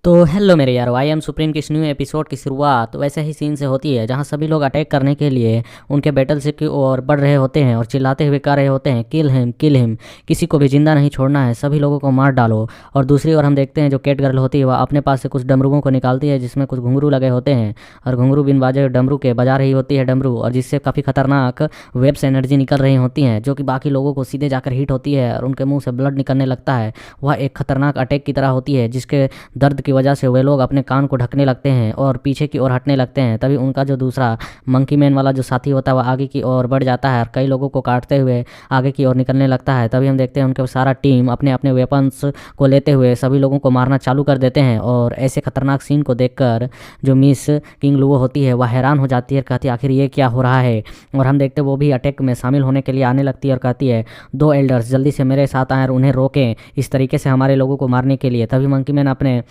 तो हेलो मेरे यारो, आई एम सुप्रीम की इस न्यू एपिसोड की शुरुआत वैसे ही सीन से होती है जहां सभी लोग अटैक करने के लिए उनके बैटलशिप की ओर बढ़ रहे होते हैं और चिल्लाते हुए कह रहे होते हैं किल हिम, किसी को भी जिंदा नहीं छोड़ना है, सभी लोगों को मार डालो। और दूसरी ओर हम देखते हैं जो कैट गर्ल होती है वह अपने पास से कुछ डमरुओं को निकालती है जिसमें कुछ घुंघरू लगे होते हैं और घुंघरू बिन बाजे डमरू के बजा रही होती है डमरू, और जिससे काफ़ी खतरनाक वेब्स एनर्जी निकल रही होती हैं जो कि बाकी लोगों को सीधे जाकर हिट होती है और उनके मुंह से ब्लड निकलने लगता है। वह एक खतरनाक अटैक की तरह होती है जिसके दर्द की वजह से वे लोग अपने कान को ढकने लगते हैं और पीछे की ओर हटने लगते हैं। तभी उनका जो दूसरा मंकी मैन वाला जो साथी होता है वह आगे की ओर बढ़ जाता है और कई लोगों को काटते हुए आगे की ओर निकलने लगता है। तभी हम देखते हैं उनके सारा टीम अपने अपने वेपन्स को लेते हुए सभी लोगों को मारना चालू कर देते हैं। और ऐसे खतरनाक सीन को देखकर जो मिस किंग लुओ होती है वह हैरान हो जाती है, कहती है आखिर ये क्या हो रहा है। और हम देखते हैं वो भी अटैक में शामिल होने के लिए आने लगती है और कहती है दो एल्डर्स जल्दी से मेरे साथ आए और उन्हें रोकें इस तरीके से हमारे लोगों को मारने के लिए। तभी मंकी मैन अपने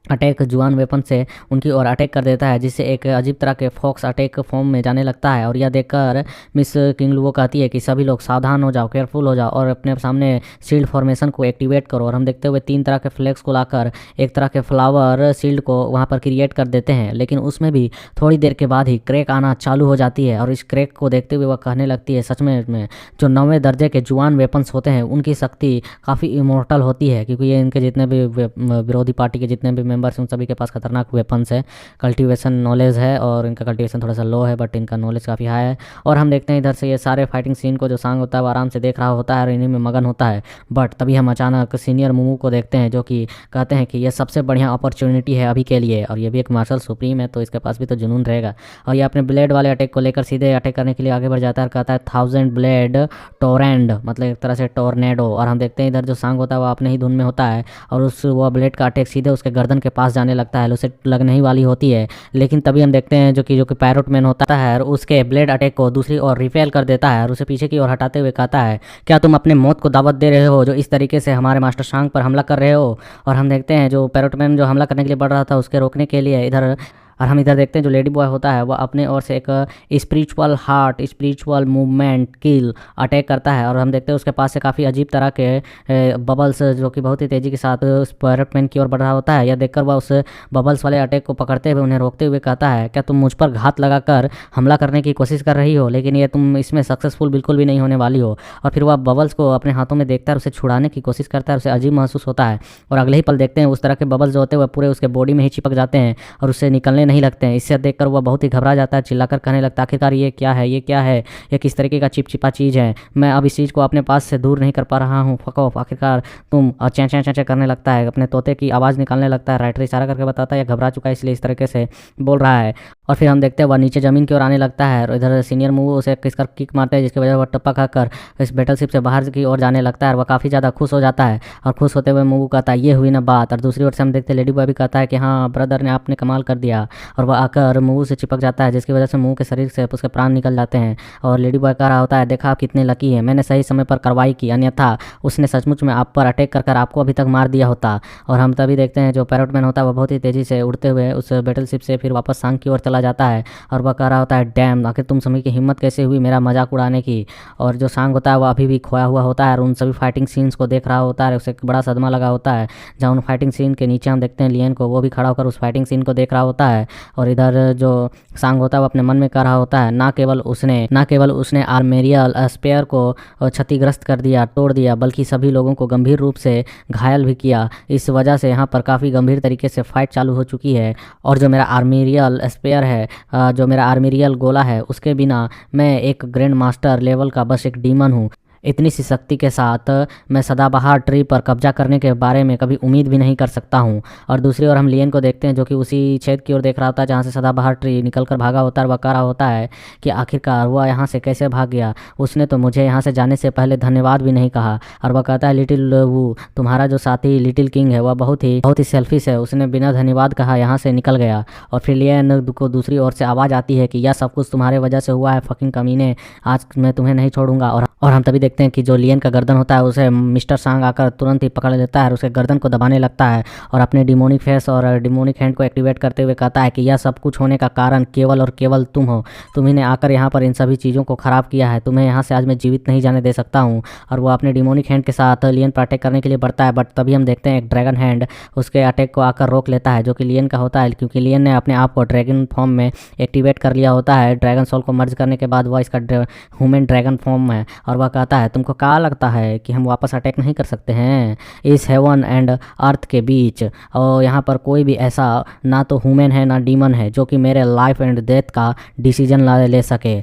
अटैक जुआन वेपन से उनकी ओर अटैक कर देता है जिससे एक अजीब तरह के फॉक्स अटैक फॉर्म में जाने लगता है। और यह देखकर मिस किंग लुओ कहती है कि सभी लोग सावधान हो जाओ, केयरफुल हो जाओ और अपने सामने शील्ड फॉर्मेशन को एक्टिवेट करो। और हम देखते हुए तीन तरह के फ्लैग्स को लाकर एक तरह के फ्लावर शील्ड को वहाँ पर क्रिएट कर देते हैं, लेकिन उसमें भी थोड़ी देर के बाद ही क्रैक आना चालू हो जाती है। और इस क्रैक को देखते हुए वह कहने लगती है सच में जो 9वें दर्जे के जुआन वेपन्स होते हैं उनकी शक्ति काफ़ी इमोर्टल होती है, क्योंकि ये इनके जितने भी विरोधी पार्टी के जितने भी मेंबर्स उन सभी के पास खतरनाक वेपन्स है, कल्टीवेशन नॉलेज है और इनका कल्टीवेशन थोड़ा सा लो है बट इनका नॉलेज काफ़ी हाई है। और हम देखते हैं इधर से ये सारे फाइटिंग सीन को जो सांग होता है वो आराम से देख रहा होता है और इन्हीं में मगन होता है। बट तभी हम अचानक सीनियर मूमू को देखते हैं जो कि कहते हैं कि ये सबसे बढ़िया अपॉर्चुनिटी है अभी के लिए, और ये भी एक मार्शल सुप्रीम है तो इसके पास भी तो जुनून रहेगा। और ये अपने ब्लेड वाले अटैक को लेकर सीधे अटैक करने के लिए आगे बढ़ जाता है और कहता है 1000 ब्लेड टोरेंड, मतलब एक तरह से टोर्नेडो। और हम देखते हैं इधर जो सांग होता है वो अपने ही धुन में होता है और उस वो ब्लेड का अटैक सीधे उसके गर्दन के पास जाने लगता है, उसे लगने ही वाली होती है। लेकिन तभी हम देखते हैं जो कि पैरोट मैन होता है और उसके ब्लेड अटैक को दूसरी ओर रिपेल कर देता है और उसे पीछे की ओर हटाते हुए कहता है क्या तुम अपने मौत को दावत दे रहे हो जो इस तरीके से हमारे मास्टर सांग पर हमला कर रहे हो। और हम देखते हैं जो पैरोट मैन जो हमला करने के लिए बढ़ रहा था उसके रोकने के लिए इधर और हम इधर देखते हैं जो लेडी बॉय होता है वह अपने ओर से एक स्पिरिचुअल हार्ट स्पिरिचुअल मूवमेंट किल अटैक करता है। और हम देखते हैं उसके पास से काफ़ी अजीब तरह के बबल्स जो कि बहुत ही तेज़ी के साथ उस पैरटमैन की ओर बढ़ रहा होता है। यह देखकर वह उस बबल्स वाले अटैक को पकड़ते हुए उन्हें रोकते हुए कहता है क्या तुम मुझ पर घात लगाकर हमला करने की कोशिश कर रही हो, लेकिन ये तुम इसमें सक्सेसफुल बिल्कुल भी नहीं होने वाली हो। और फिर वह बबल्स को अपने हाथों में देखता है, उसे छुड़ाने की कोशिश करता है, उसे अजीब महसूस होता है और अगले ही पल देखते हैं उस तरह के बबल्स जो होते हैं वह पूरे उसके बॉडी में ही चिपक जाते हैं और उससे निकलने नहीं लगते हैं। इससे देखकर वह बहुत ही घबरा जाता है, चिल्लाकर कहने लगता है आखिरकार ये क्या है, ये क्या है, ये किस तरीके का चिपचिपा चीज़ है, मैं अब इस चीज़ को अपने पास से दूर नहीं कर पा रहा हूँ, फक ऑफ आखिरकार तुम। और चैं चैं चैं करने लगता है, अपने तोते की आवाज़ निकालने लगता है। राइटर इशारा करके बताता है यह घबरा चुका है इसलिए इस तरीके से बोल रहा है। और फिर हम देखते हैं वह नीचे ज़मीन की ओर आने लगता है और इधर सीनियर मूव उसे किसकर किक मारते हैं जिसकी वजह से वह टप्पा खाकर इस बैटलशिप से बाहर की ओर जाने लगता है और वह काफ़ी ज़्यादा खुश हो जाता है। और खुश होते हुए मूव कहता है ये हुई ना बात। और दूसरी ओर से हम देखते हैं लेडी बॉय भी कहता है कि हाँ ब्रदर ने आपने कमाल कर दिया, और वह आकर मूव से चिपक जाता है जिसकी वजह से मूव के शरीर से उसके प्राण निकल जाते हैं। और लेडी बॉय कह रहा होता है देखा आप कितने लकी हैं, मैंने सही समय पर कार्रवाई की, अन्यथा उसने सचमुच में आप पर अटैक कर आपको अभी तक मार दिया होता। और हम तभी देखते हैं जो पैरोटमैन होता है वह बहुत ही तेज़ी से उड़ते हुए उस बैटलशिप से फिर वापस सांग की ओर चला जाता है और वह कह रहा होता है डैम आखिर तुम सभी की हिम्मत कैसे हुई मेरा मजाक उड़ाने की। और जो सांग होता है वह अभी भी खोया हुआ होता है और उन सभी फाइटिंग सीन्स को देख रहा होता है, उसे एक बड़ा सदमा लगा होता है। जहाँ उन फाइटिंग सीन के नीचे हम देखते हैं लियन को, वो भी खड़ा होकर उस फाइटिंग सीन को देख रहा होता है। और इधर जो सांग होता है वो अपने मन में कह रहा होता है ना केवल उसने आर्मेरियल स्पेयर को क्षतिग्रस्त कर दिया, तोड़ दिया, बल्कि सभी लोगों को गंभीर रूप से घायल भी किया। इस वजह से यहाँ पर काफ़ी गंभीर तरीके से फाइट चालू हो चुकी है। और जो मेरा आर्मेरियल स्पेयर है, जो मेरा आर्मेरियल गोला है, उसके बिना मैं एक ग्रैंड मास्टर लेवल का बस एक डीमन हूँ। इतनी सी शक्ति के साथ मैं सदाबहार ट्री पर कब्जा करने के बारे में कभी उम्मीद भी नहीं कर सकता हूँ। और दूसरी ओर हम लियन को देखते हैं जो कि उसी छेद की ओर देख रहा होता है जहाँ से सदाबहार ट्री निकलकर भागा होता है। वह कह रहा होता है कि आखिरकार वह यहाँ से कैसे भाग गया, उसने तो मुझे यहाँ से जाने से पहले धन्यवाद भी नहीं कहा। और वह कहता है लिटिल वू, तुम्हारा जो साथी लिटिल किंग है वह बहुत ही सेल्फिश है, उसने बिना धन्यवाद कहा यहाँ से निकल गया। और फिर लियन को दूसरी ओर से आवाज़ आती है कि यह सब कुछ तुम्हारे वजह से हुआ है फकिंग कमीने, आज मैं तुम्हें नहीं छोड़ूंगा। और हम तभी देखते देखते हैं कि जो लियन का गर्दन होता है उसे मिस्टर सांग आकर तुरंत ही पकड़ लेता है और उसके गर्दन को दबाने लगता है और अपने डिमोनिक फेस और डिमोनिक हैंड को एक्टिवेट करते हुए कहता है कि यह सब कुछ होने का कारण केवल और केवल तुम हो। तुम्ही ने आकर यहाँ पर इन सभी चीज़ों को ख़राब किया है। तुम्हें यहाँ से आज मैं जीवित नहीं जाने दे सकता हूँ। और वो अपने डिमोनिक हैंड के साथ लियन पर अटैक करने के लिए बढ़ता है, बट तभी हम देखते हैं एक ड्रैगन हैंड उसके अटैक को आकर रोक लेता है, जो कि लियन का होता है, क्योंकि लियन ने अपने आप को ड्रैगन फॉर्म में एक्टिवेट कर लिया होता है। ड्रैगन सोल को मर्ज करने के बाद वह इसका ह्यूमन ड्रैगन फॉर्म है और वह कहता है तुमको क्या लगता है कि हम वापस अटैक नहीं कर सकते हैं इस हेवन एंड अर्थ के बीच? और यहाँ पर कोई भी ऐसा ना तो ह्यूमन है ना डीमन है जो कि मेरे लाइफ एंड डेथ का डिसीजन ले सके।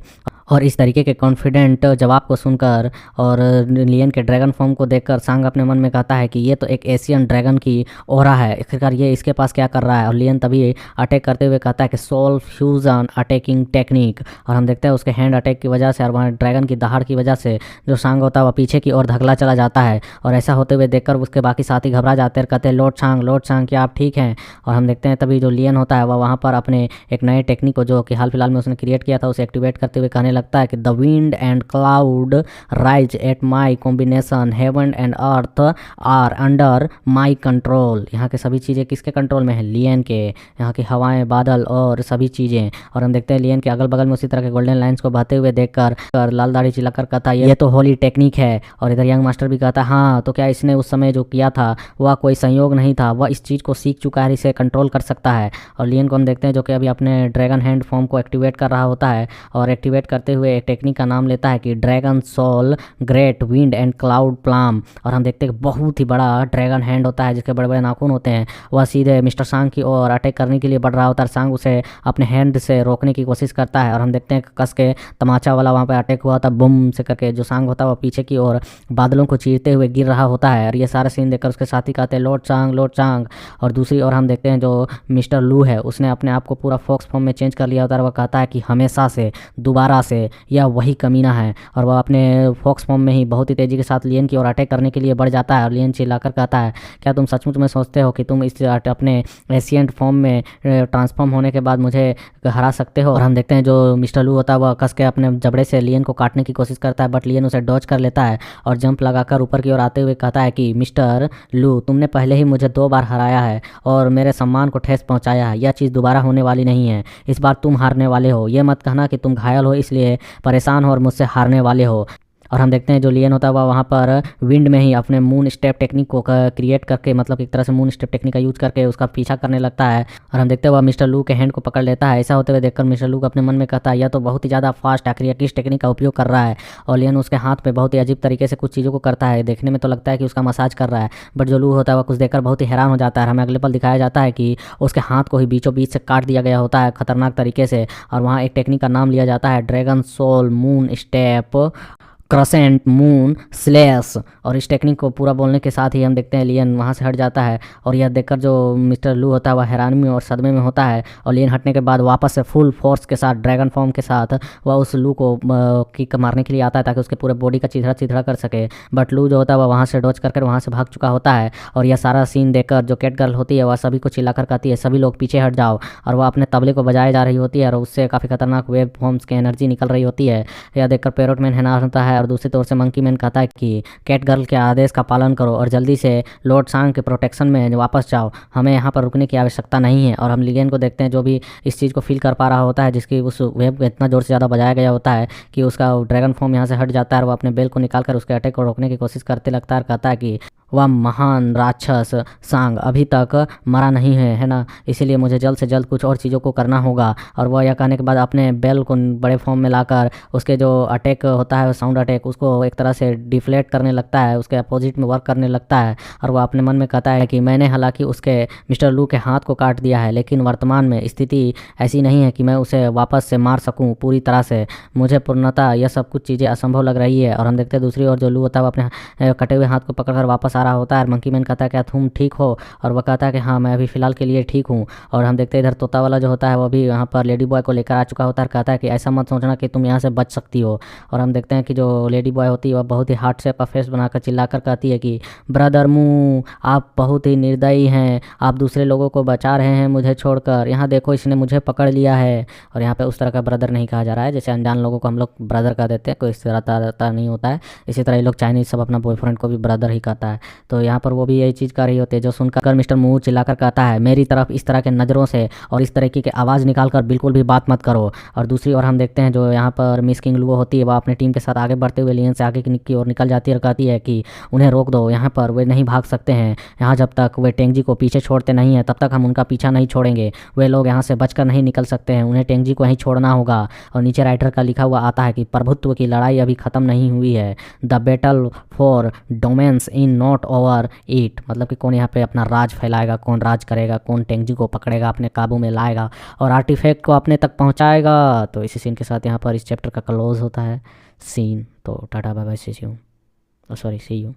और इस तरीके के कॉन्फिडेंट जवाब को सुनकर और लियन के ड्रैगन फॉर्म को देखकर सांग अपने मन में कहता है कि ये तो एक एशियन ड्रैगन की ओरा है, आखिरकार ये इसके पास क्या कर रहा है। और लियन तभी अटैक करते हुए कहता है कि सोल फ्यूजन अटैकिंग टेक्निक। और हम देखते हैं उसके हैंड अटैक की वजह से और वहाँ ड्रैगन की दहाड़ की वजह से जो सांग होता है वह पीछे की ओर धकला चला जाता है। और ऐसा होते हुए देखकर उसके बाकी साथी घबरा जाते हैं, कहते हैं लॉर्ड सांग क्या आप ठीक हैं? और हम देखते हैं तभी जो लियन होता है वह वहाँ पर अपने एक नए टेक्निक को जो कि हाल फिलहाल में उसने क्रिएट किया था उसे एक्टिवेट करते हुए कहने लगता है कि the wind and cloud rise at my combination, heaven and earth are under my control. यहाँ के सभी चीज़ें किसके कंट्रोल में है? लियन के। यहाँ की हवाएं, बादल और सभी चीज़ें। और हम देखते हैं लियन के अगल बगल में उसी तरह के गोल्डन लाइन्स को बहते हुए देखकर लाल दाढ़ी चिल्लाकर कहता है ये तो होली टेक्निक है। और इधर यंग मास्टर भी कहता है हाँ तो क्या इसने उस समय जो किया था वह कोई संयोग नहीं था, वह इस चीज़ को सीख चुका है, इसे कंट्रोल कर सकता है। और लियन को हम देखते हैं जो कि अभी अपने ड्रैगन हैंड फॉर्म को एक्टिवेट कर रहा होता है और एक्टिवेट करते हुए एक टेक्निक का नाम लेता है कि dragon soul great wind and cloud palm. और हम देखते हैं बहुत ही बड़ा ड्रैगन हैंड होता है जिसके बड़े बड़े नाखून होते हैं, वह सीधे मिस्टर सांग की ओर अटैक करने के लिए बढ़ रहा होता है। सांग उसे अपने हैंड से रोकने की कोशिश करता है और हम देखते हैं कस के तमाचा वाला वहाँ पर अटैक हुआ था बुम से करके। जो सांग होता है वह पीछे की ओर बादलों को चीरते हुए गिर रहा होता है। और ये सारा सीन देखकर उसके साथी कहते हैं लॉर्ड सांग। और दूसरी ओर हम देखते हैं जो मिस्टर लू है उसने अपने आप को पूरा फॉक्स फॉर्म में चेंज कर लिया होता है। वह कहता है कि हमेशा से दोबारा से यह वही कमीना है। और वह अपने फॉक्स फॉर्म में ही बहुत ही तेज़ी के साथ लियन की ओर अटैक करने के लिए बढ़ जाता है। और लियन चिल्लाकर कहता है क्या तुम सचमुच में सोचते हो कि तुम इस अपने एशियंट फॉर्म में ट्रांसफॉर्म होने के बाद मुझे हरा सकते हो? और हम देखते हैं जो मिस्टर लू होता है वह कस के अपने जबड़े से लियन को काटने की कोशिश करता है, बट लियन उसे डॉज कर लेता है और जंप लगाकर ऊपर की ओर आते हुए कहता है कि मिस्टर लू तुमने पहले ही मुझे 2 बार हराया है और मेरे सम्मान को ठेस पहुंचाया है, यह चीज़ दोबारा होने वाली नहीं है। इस बार तुम हारने वाले हो। ये मत कहना कि तुम घायल हो इसलिए परेशान हो और मुझसे हारने वाले हो। और हम देखते हैं जो लियन होता है वह वहाँ पर विंड में ही अपने मून स्टेप टेक्निक को क्रिएट करके, मतलब एक तरह से मून स्टेप टेक्निक का यूज करके उसका पीछा करने लगता है। और हम देखते हैं वह मिस्टर लू के हैंड को पकड़ लेता है। ऐसा होते हुए देखकर मिस्टर लू अपने मन में कहता है यह तो बहुत ही ज़्यादा फास्ट आखिर किस टेक्निक का उपयोग कर रहा है। और लियन उसके हाथ पे बहुत ही अजीब तरीके से कुछ चीज़ों को करता है, देखने में तो लगता है कि उसका मसाज कर रहा है, बट जो लू होता है वह कुछ देखकर बहुत ही हैरान हो जाता है। हमें अगले पल दिखाया जाता है कि उसके हाथ को ही बीचों बीच से काट दिया गया होता है खतरनाक तरीके से। और वहाँ एक टेक्निक का नाम लिया जाता है dragon soul moon step crescent moon slash. और इस टेक्निक को पूरा बोलने के साथ ही हम देखते हैं लियन वहाँ से हट जाता है। और यह देखकर जो मिस्टर लू होता है वह हैरानी में और सदमे में होता है। और लियन हटने के बाद वापस से फुल फोर्स के साथ ड्रैगन फॉर्म के साथ वह उस लू को किक मारने के लिए आता है ताकि उसके पूरे बॉडी का चिथड़ा कर सके। बट लू जो होता है वह वहाँ से डॉज कर वहाँ से भाग चुका होता है। और यह सारा सीन देखकर जो कैट गर्ल होती है वह सभी को चिल्लाकर कहती है सभी लोग पीछे हट जाओ। और वह अपने तबले को बजाए जा रही होती है और उससे काफ़ी खतरनाक वेब फॉर्म्स की एनर्जी निकल रही होती है। यह देखकर पैरोट मैन हैरान होता है और दूसरी तौर से मंकी मैन कहता है कि कैट गर्ल के आदेश का पालन करो और जल्दी से लॉर्ड सांग के प्रोटेक्शन में वापस जाओ, हमें यहाँ पर रुकने की आवश्यकता नहीं है। और हम लियन को देखते हैं जो भी इस चीज़ को फील कर पा रहा होता है, जिसकी उस वेब को इतना ज़ोर से ज़्यादा बजाया गया होता है कि उसका ड्रैगन फॉर्म यहाँ से हट जाता है और वो अपने बेल को निकाल कर उसके अटैक को रोकने की कोशिश करते लगता है और कहता है कि वह महान राक्षस सांग अभी तक मरा नहीं है ना, इसीलिए मुझे जल्द से जल्द कुछ और चीज़ों को करना होगा। और वह यह कहने के बाद अपने बेल को बड़े फॉर्म में लाकर उसके जो अटैक होता है साउंड अटैक उसको एक तरह से डिफ्लेक्ट करने लगता है, उसके अपोजिट में वर्क करने लगता है। और वह अपने मन में कहता है कि मैंने हालांकि उसके मिस्टर लू के हाथ को काट दिया है, लेकिन वर्तमान में स्थिति ऐसी नहीं है कि मैं उसे वापस से मार सकूँ पूरी तरह से, मुझे पूर्णतः यह सब कुछ चीज़ें असंभव लग रही है। और हम देखते हैं दूसरी ओर जो लू होता है वो अपने कटे हुए हाथ को पकड़कर वापस आ बता रहा होता है। मंकी मैन कहता है क्या तुम ठीक हो, और वह कहता है कि हाँ मैं अभी फ़िलहाल के लिए ठीक हूँ। और हम देखते हैं इधर तोता वाला जो होता है वो भी यहाँ पर लेडी बॉय को लेकर आ चुका होता है और कहता है कि ऐसा मत सोचना कि तुम यहाँ से बच सकती हो। और हम देखते हैं कि जो लेडी बॉय होती है वह बहुत ही हार्ट शेप का फेस बनाकर चिल्लाकर कहती है कि ब्रदर मू, आप बहुत ही निर्दयी हैं, आप दूसरे लोगों को बचा रहे हैं मुझे छोड़कर, यहाँ देखो इसने मुझे पकड़ लिया है। और यहाँ पे उस तरह का ब्रदर नहीं कहा जा रहा है, जैसे अनजान लोगों को हम लोग ब्रदर कह देते हैं, कोई इस तरह नहीं होता है। इसी तरह ये लोग चाइनीज सब अपना बॉयफ्रेंड को भी ब्रदर ही कहता है। तो यहाँ पर वो भी यही चीज़ कर रही होती है, जो सुनकर मिस्टर मुंह चिल्लाकर कहता है मेरी तरफ इस तरह के नज़रों से और इस तरीके की आवाज़ निकाल कर बिल्कुल भी बात मत करो। और दूसरी ओर हम देखते हैं जो यहाँ पर मिस किंग लुओ होती है वह अपनी टीम के साथ आगे बढ़ते हुए लियन से आगे की ओर निकल जाती है और कहती है कि उन्हें रोक दो, यहाँ पर वे नहीं भाग सकते हैं, यहाँ जब तक वे टेंगजी को पीछे छोड़ते नहीं हैं तब तक हम उनका पीछा नहीं छोड़ेंगे, वे लोग यहाँ से बचकर नहीं निकल सकते हैं, उन्हें टेंगजी को ही छोड़ना होगा। और नीचे राइटर का लिखा हुआ आता है कि प्रभुत्व की लड़ाई अभी ख़त्म नहीं हुई है, the battle for domains in not over it, मतलब कि कौन यहाँ पे अपना राज फैलाएगा, कौन राज करेगा, कौन टेंगजी को पकड़ेगा, अपने काबू में लाएगा और आर्टिफैक्ट को अपने तक पहुँचाएगा। तो इसी सीन के साथ यहाँ पर इस चैप्टर का क्लोज होता है सीन। तो tata bye bye, see you, sorry see you.